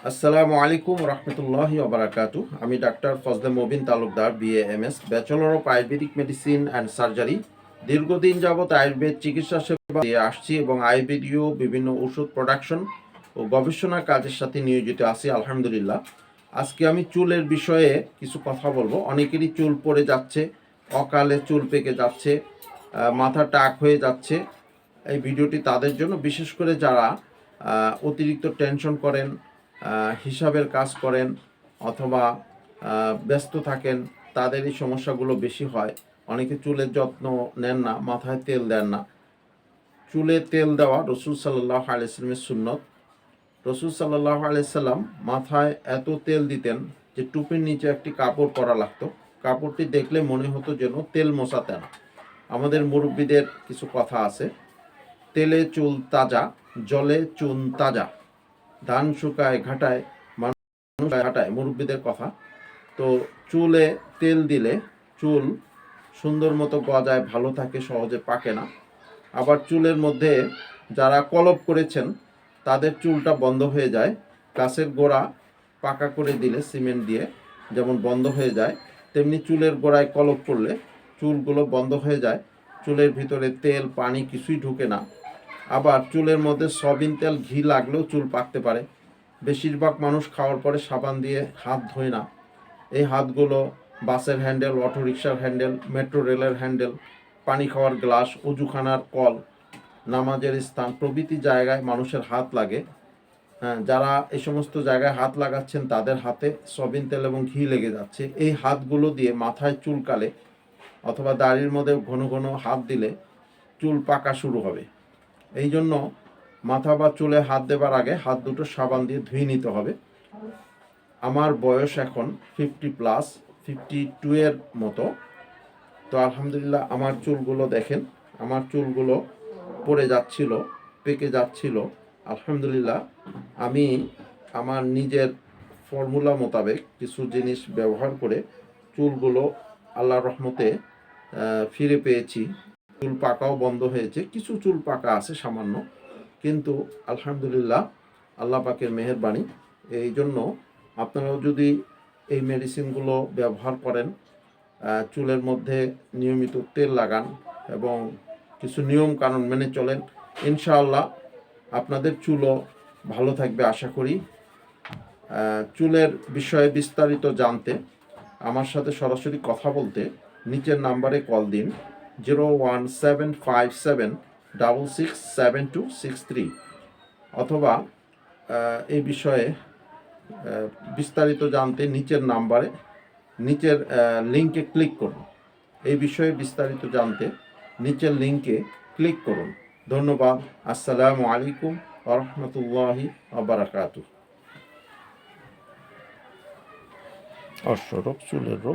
আসসালামু আলাইকুম রহমতুল্লাহি ওবারাকাতু। আমি doctor Fazle Mobin Talukdar, BA MS, bachelor of Ayurvedic medicine and surgery. দীর্ঘদিন যাবৎ আয়ুর্বেদ চিকিৎসা সেবা দিয়ে আসছি এবং আয়ুর্বেদীয় বিভিন্ন ওষুধ প্রোডাকশন ও গবেষণা কাজের সাথে নিয়োজিত আছি আলহামদুলিল্লাহ। আজকে আমি চুলের বিষয়ে কিছু কথা বলবো। অনেকেরই চুল পড়ে যাচ্ছে, অকালে চুল পেকে যাচ্ছে, মাথা টাক হয়ে যাচ্ছে। এই ভিডিওটি তাদের জন্য, বিশেষ করে যারা অতিরিক্ত টেনশন করেন, হিসাবের কাজ করেন অথবা ব্যস্ত থাকেন, তাদের এই সমস্যাগুলো বেশি হয়। অনেকে চুলের যত্ন নেন না, মাথায় তেল দেন না। চুলে তেল দেওয়া রসুল সাল্লাল্লাহু আলাইহি সাল্লামের সুন্নত। রসুল সাল্লাল্লাহু আলাইহি সাল্লাম মাথায় এত তেল দিতেন যে টুপির নিচে একটি কাপড় পরা লাগতো। কাপড়টি দেখলে মনে হতো যেন তেল মোছাতে না। আমাদের মুরব্বীদের কিছু কথা আছে, তেলে চুল তাজা, জলে চুন তাজা, ধান শুকায় ঘাটায়, মানুষ ঘাটায়, মুরব্বীদের কথা। তো চুলে তেল দিলে চুল সুন্দর মতো গজায়, ভালো থাকে, সহজে পাকে না। আবার চুলের মধ্যে যারা কলপ করেছেন তাদের চুলটা বন্ধ হয়ে যায়। গাছের গোড়া পাকা করে দিলে সিমেন্ট দিয়ে যেমন বন্ধ হয়ে যায়, তেমনি চুলের গোড়ায় কলপ করলে চুলগুলো বন্ধ হয়ে যায়। চুলের ভিতরে তেল পানি কিছুই ঢুকে না। আবার চুলের মধ্যে সয়াবিন তেল ঘি লাগলেও চুল পাকতে পারে। বেশিরভাগ মানুষ খাওয়ার পরে সাবান দিয়ে হাত ধোয় না। এই হাতগুলো বাসের হ্যান্ডেল, অটোরিকশার হ্যান্ডেল, মেট্রো রেলের হ্যান্ডেল, পানি খাওয়ার গ্লাস, অজুখানার কল, নামাজের স্থান প্রভৃতি জায়গায় মানুষের হাত লাগে। হ্যাঁ, যারা এই সমস্ত জায়গায় হাত লাগাচ্ছেন তাদের হাতে সয়াবিন তেল এবং ঘি লেগে যাচ্ছে। এই হাতগুলো দিয়ে মাথায় চুলকালে অথবা দাড়ির মধ্যে ঘন ঘন হাত দিলে চুল পাকা শুরু হবে। এই জন্য মাথা বা চুলে হাত দেবার আগে হাত দুটো সাবান দিয়ে ধুয়ে নিতে হবে। আমার বয়স এখন 50+, 52 এর মতো। তো আলহামদুলিল্লাহ আমার চুলগুলো দেখেন, আমার চুলগুলো পড়ে যাচ্ছিল, পেকে যাচ্ছিল। আলহামদুলিল্লাহ আমি আমার নিজের ফর্মুলা মোতাবেক কিছু জিনিস ব্যবহার করে চুলগুলো আল্লাহর রহমতে ফিরে পেয়েছি। চুল পাকাও বন্ধ হয়েছে, কিছু চুল পাকা আছে সামান্য, কিন্তু আলহামদুলিল্লাহ আল্লাহ পাকের মেহেরবানি। এই জন্য আপনারাও যদি এই মেডিসিনগুলো ব্যবহার করেন, চুলের মধ্যে নিয়মিত তেল লাগান এবং কিছু নিয়ম কানুন মেনে চলেন, ইনশাআল্লাহ আপনাদের চুলও ভালো থাকবে আশা করি। চুলের বিষয়ে বিস্তারিত জানতে, আমার সাথে সরাসরি কথা বলতে নিচের নাম্বারে কল দিন 01757667263, অথবা এই বিষয়ে বিস্তারিত জানতে নিচের নাম্বারে, নিচের লিঙ্কে ক্লিক করুন। এই বিষয়ে বিস্তারিত জানতে নিচের লিঙ্কে ক্লিক করুন। ধন্যবাদ। আসসালামু আলাইকুম ওয়া রাহমাতুল্লাহি ওয়া বারাকাতুহু। অশ্বরোগ, চুলের রোগ।